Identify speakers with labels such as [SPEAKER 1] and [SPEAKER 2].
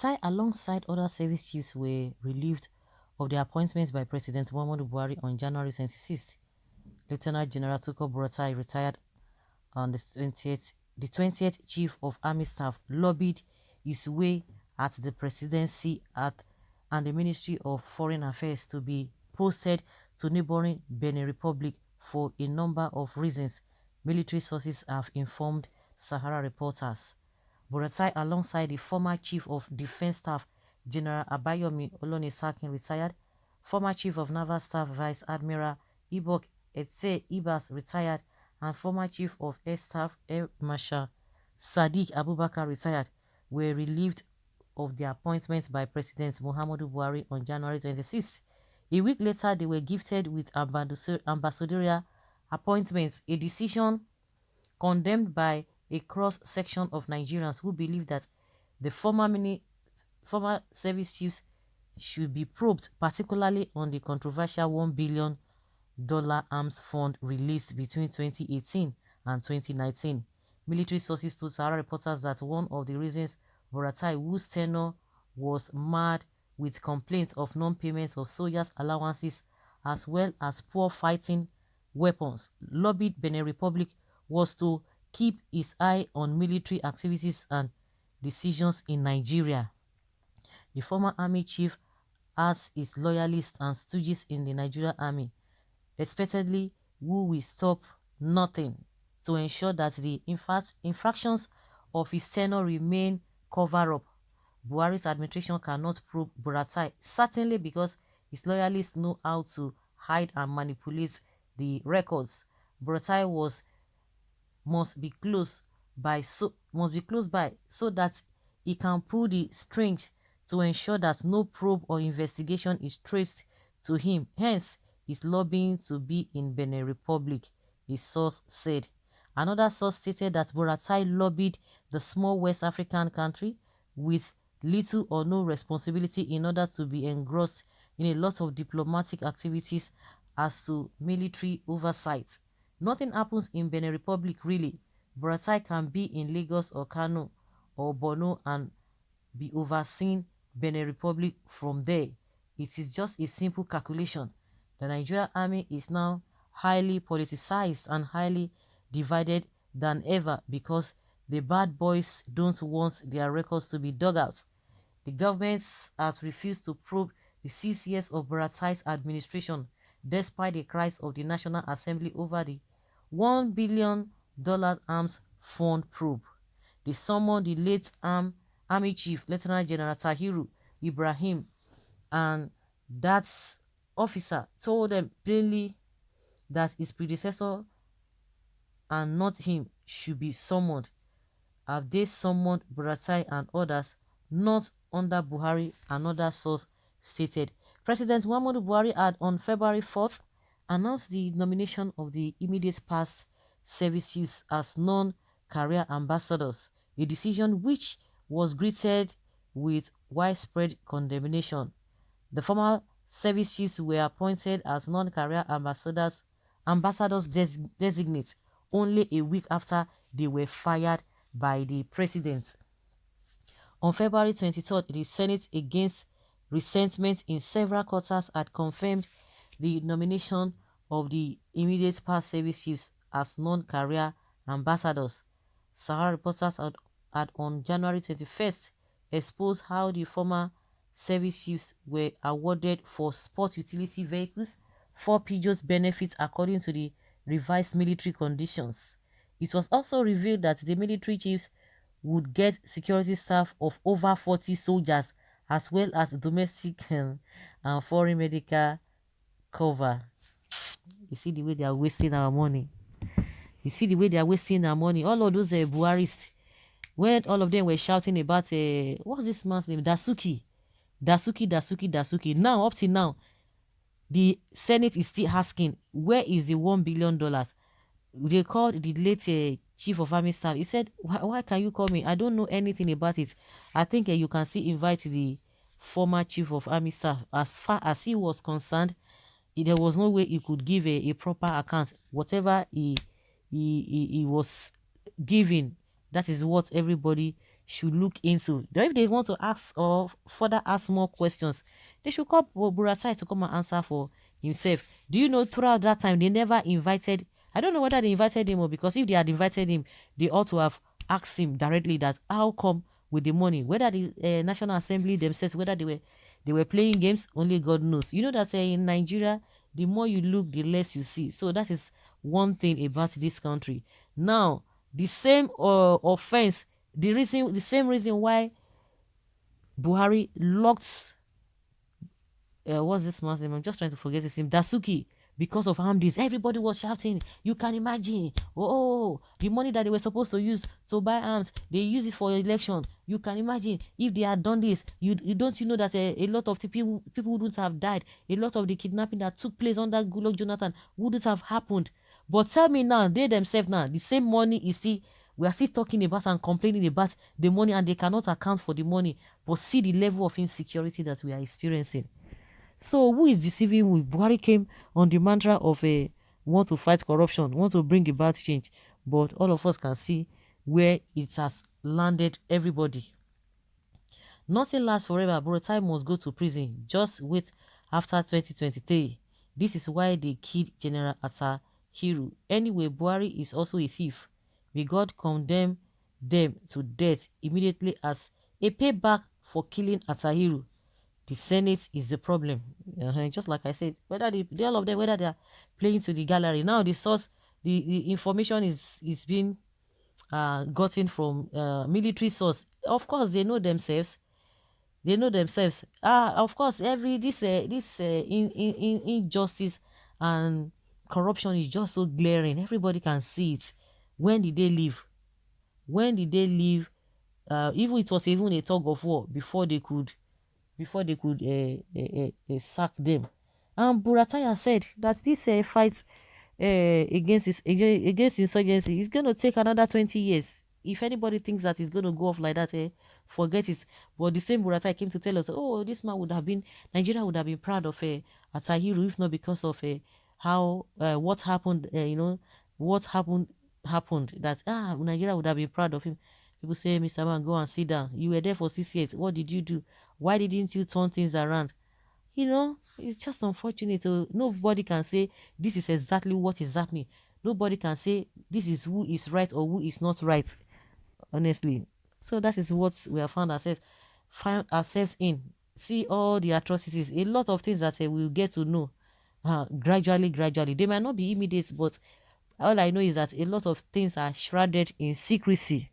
[SPEAKER 1] Buratai, alongside other service chiefs, were relieved of their appointments by President Muhammadu Buhari on January 26th. Lieutenant General Tukur Buratai retired on the 20th. The 20th Chief of Army Staff lobbied his way at the presidency and the Ministry of Foreign Affairs to be posted to neighboring Benin Republic for a number of reasons, military sources have informed Sahara reporters. Buratai, alongside the former Chief of Defense Staff General Abayomi Olonesakin, retired, former Chief of Naval Staff Vice Admiral Ibok Etse Ibas, retired, and former Chief of Air Staff Air Marshal Sadiq Abubakar, retired, were relieved of their appointments by President Muhammadu Buhari on January 26th. A week later, they were gifted with ambassadorial appointments, a decision condemned by a cross-section of Nigerians who believe that the former service chiefs should be probed, particularly on the controversial $1 billion arms fund released between 2018 and 2019. Military sources told Sahara reporters that one of the reasons Buratai, whose tenure was marred with complaints of non-payment of soldiers' allowances as well as poor fighting weapons, lobbied Benin Republic, was to keep his eye on military activities and decisions in Nigeria. The former army chief has his loyalists and stooges in the Nigerian army, expectedly, who will stop nothing to ensure that the infractions of his tenure remain covered up. Buhari's administration cannot probe Buratai, certainly because his loyalists know how to hide and manipulate the records. Buratai must be close by so that he can pull the strings to ensure that no probe or investigation is traced to him. Hence, is lobbying to be in Benin Republic, a source said. Another source stated that Buratai lobbied the small West African country with little or no responsibility in order to be engrossed in a lot of diplomatic activities as to military oversight. Nothing happens in Benin Republic really. Buratai can be in Lagos or Kano or Borno and be overseeing Benin Republic from there. It is just a simple calculation. The Nigerian army is now highly politicized and highly divided than ever because the bad boys don't want their records to be dug out. The government has refused to probe the 6 years of Buratai's administration despite the cries of the National Assembly over the $1 billion arms fund probe. They summoned the late Army Chief Lieutenant General Attahiru Ibrahim, and that officer told them plainly that his predecessor and not him should be summoned. Have they summoned Buratai and others not under Buhari? Another source stated. President Muhammadu Buhari had on February 4th announced the nomination of the immediate past service chiefs as non-career ambassadors, a decision which was greeted with widespread condemnation. The former service chiefs were appointed as non-career ambassadors designate only a week after they were fired by the president. On February 23rd, the Senate, against resentment in several quarters, had confirmed the nomination of the immediate past service chiefs as non-career ambassadors. Sahara reporters had on January 21st exposed how the former service chiefs were awarded for sport utility vehicles, 4 Peugeot benefits according to the revised military conditions. It was also revealed that the military chiefs would get security staff of over 40 soldiers as well as domestic and foreign medical cover. You see the way they are wasting our money. You see the way they are wasting our money. All of those Buharists, when all of them were shouting about, what's this man's name? Dasuki. Now, up to now, the Senate is still asking, where is the $1 billion? They called the late Chief of Army Staff. He said, why can you call me? I don't know anything about it. I think you can still invite the former Chief of Army Staff. As far as he was concerned, there was no way he could give a proper account. Whatever he was giving, that is what everybody should look into. If they want to ask or further ask more questions, they should call Buratai to come and answer for himself. Do you know throughout that time they never invited? I don't know whether they invited him or because if they had invited him, they ought to have asked him directly that how come with the money, whether the National Assembly themselves, whether they were playing games, only God knows. You know that in Nigeria, the more you look, the less you see. So that is one thing about this country. Now, the same offense, the same reason why Buhari locked what's this man's name? I'm just trying to forget his name. Dasuki. Because of Hamdis, everybody was shouting. You can imagine. Oh, the money that they were supposed to use to buy arms, they use it for election. You can imagine if they had done this. You don't you know that a lot of the people wouldn't have died. A lot of the kidnapping that took place under Goodluck Jonathan wouldn't have happened. But tell me now, they themselves now, the same money is still, we are still talking about and complaining about the money, and they cannot account for the money. But see the level of insecurity that we are experiencing. So who is deceiving who? Buhari came on the mantra of a want to fight corruption, want to bring about change, but all of us can see where it has landed everybody. Nothing lasts forever. Buratai must go to prison. Just wait after 2023. This is why they killed General Attahiru. Anyway, Buhari is also a thief. May God condemn them to death immediately as a payback for killing Attahiru. The Senate is the problem. Just like I said, whether all of them, whether they are playing to the gallery. Now the source, the information is being gotten from military source. Of course, they know themselves. They know themselves. Of course, this injustice and corruption is just so glaring. Everybody can see it. When did they leave? When did they leave? Even it was even a tug of war before they could sack them. And Buratai said that this fight against insurgency is going to take another 20 years. If anybody thinks that it's going to go off like that, forget it. But the same Buratai came to tell us, oh, this man Nigeria would have been proud of Attahiru if not because of how what happened, what happened, that Nigeria would have been proud of him. People say, Mr. Man, go and sit down. You were there for 6 years. What did you do? Why didn't you turn things around? It's just unfortunate. Nobody can say this is exactly what is happening. Nobody can say this is who is right or who is not right, honestly. So that is what we have found ourselves in. See all the atrocities, a lot of things that we'll get to know gradually. They might not be immediate, but all I know is that a lot of things are shrouded in secrecy.